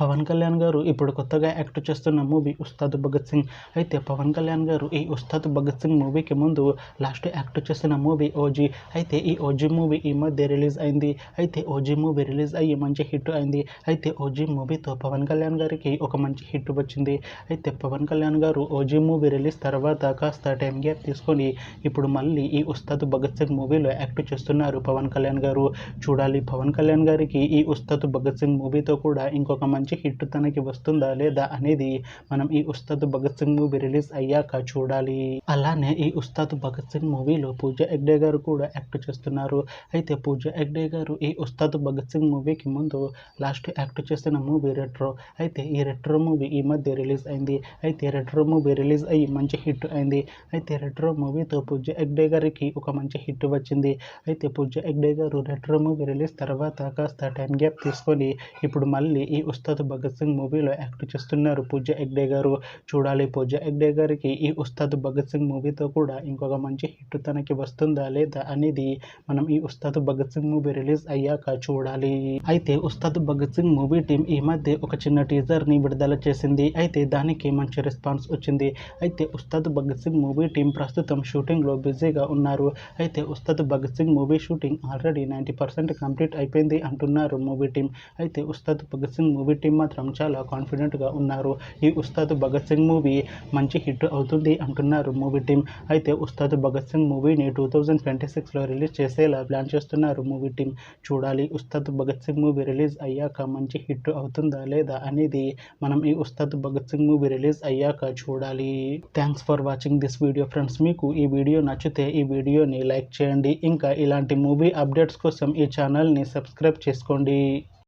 పవన్ కళ్యాణ్ గారు ఇప్పుడు కొత్తగా యాక్ట్ చేస్తున్న మూవీ ఉస్తాద్ భగత్ సింగ్. అయితే పవన్ కళ్యాణ్ గారు ఈ ఉస్తాద్ భగత్ సింగ్ మూవీకి ముందు లాస్ట్ యాక్ట్ చేసిన మూవీ ఓజీ. అయితే ఈ ఓజీ మూవీ ఈ మధ్య రిలీజ్ అయింది. అయితే ఓజీ మూవీ రిలీజ్ అయ్యి మంచి హిట్ అయింది. అయితే ఓజీ మూవీతో పవన్ కళ్యాణ్ గారికి ఒక మంచి హిట్ వచ్చింది. అయితే పవన్ కళ్యాణ్ గారు ఓజీ మూవీ రిలీజ్ తర్వాత కాస్త టైం గ్యాప్ తీసుకొని ఇప్పుడు మళ్ళీ ఈ ఉస్తాద్ భగత్ సింగ్ మూవీలో యాక్ట్ చేస్తున్నారు పవన్ కళ్యాణ్ గారు. చూడాలి పవన్ కళ్యాణ్ గారికి ఈ ఉస్తాద్ భగత్ సింగ్ మూవీతో కూడా ఇంకొక మంచి హిట్ తనకి వస్తుందా లేదా అనేది మనం ఈ ఉస్తాద్ భగత్ సింగ్ మూవీ రిలీజ్ అయ్యాక చూడాలి. అలానే ఈ ఉస్తాద్ భగత్ సింగ్ మూవీలో పూజా హెగ్డే గారు కూడా యాక్ట్ చేస్తున్నారు. అయితే పూజా హెగ్డే గారు ఈ ఉస్తాద్ భగత్ సింగ్ మూవీకి ముందు లాస్ట్ యాక్ట్ చేసిన మూవీ రెట్రో. అయితే ఈ రెట్రో మూవీ ఈ మధ్య రిలీజ్ అయింది. అయితే రెట్రో మూవీ రిలీజ్ అయ్యి మంచి హిట్ అయింది. అయితే రెట్రో మూవీతో పూజా హెగ్డే గారికి ఒక మంచి హిట్ వచ్చింది. అయితే పూజా హెగ్డే గారు రెట్రో మూవీ రిలీజ్ తర్వాత కాస్త టైం గ్యాప్ తీసుకొని ఇప్పుడు మళ్ళీ ఈ ఉస్తాద్ భగత్ సింగ్ మూవీలో యాక్ట్ చేస్తున్నారు పూజా హెగ్డే గారు. చూడాలి పూజా హెగ్డే గారికి ఈ ఉస్తాద్ భగత్ సింగ్ మూవీతో కూడా ఇంకొక మంచి హిట్ తనకి వస్తుందా లేదా అనేది మనం ఈ ఉస్తాద్ భగత్ సింగ్ మూవీ రిలీజ్ అయ్యాక చూడాలి. అయితే ఉస్తాద్ భగత్ సింగ్ మూవీ టీం ఈ మధ్య ఒక చిన్న టీజర్ ని విడుదల చేసింది. అయితే దానికి మంచి రెస్పాన్స్ వచ్చింది. అయితే ఉస్తాద్ భగత్ సింగ్ మూవీ టీం ప్రస్తుతం షూటింగ్ లో బిజీగా ఉన్నారు. అయితే Ustaad Bhagat Singh movie shooting already 90% complete అయిపోయింది అంటున్నారు మూవీ టీం. అయితే ఉస్తాద్ భగత్ సింగ్ మూవీ టీం మాత్రం చాలా కాన్ఫిడెంట్గా ఉన్నారు. ఈ ఉస్తాద్ భగత్ సింగ్ మూవీ మంచి హిట్ అవుతుంది అంటున్నారు మూవీ టీం. అయితే ఉస్తాద్ భగత్ సింగ్ మూవీని 2026లో రిలీజ్ చేసేలా ప్లాన్ చేస్తున్నారు మూవీ టీం. చూడాలి ఉస్తాద్ భగత్ సింగ్ మూవీ రిలీజ్ అయ్యాక మంచి హిట్ అవుతుందా లేదా అనేది మనం ఈ ఉస్తాద్ భగత్ సింగ్ మూవీ రిలీజ్ అయ్యాక చూడాలి. Thanks for watching this video friends. మీకు ఈ వీడియో నచ్చితే ఈ వీడియోని లైక్ చేయండి. ఇంకా ఇలాంటి మూవీ అప్డేట్స్ కోసం ఈ ఛానల్ని సబ్స్క్రైబ్ చేసుకోండి.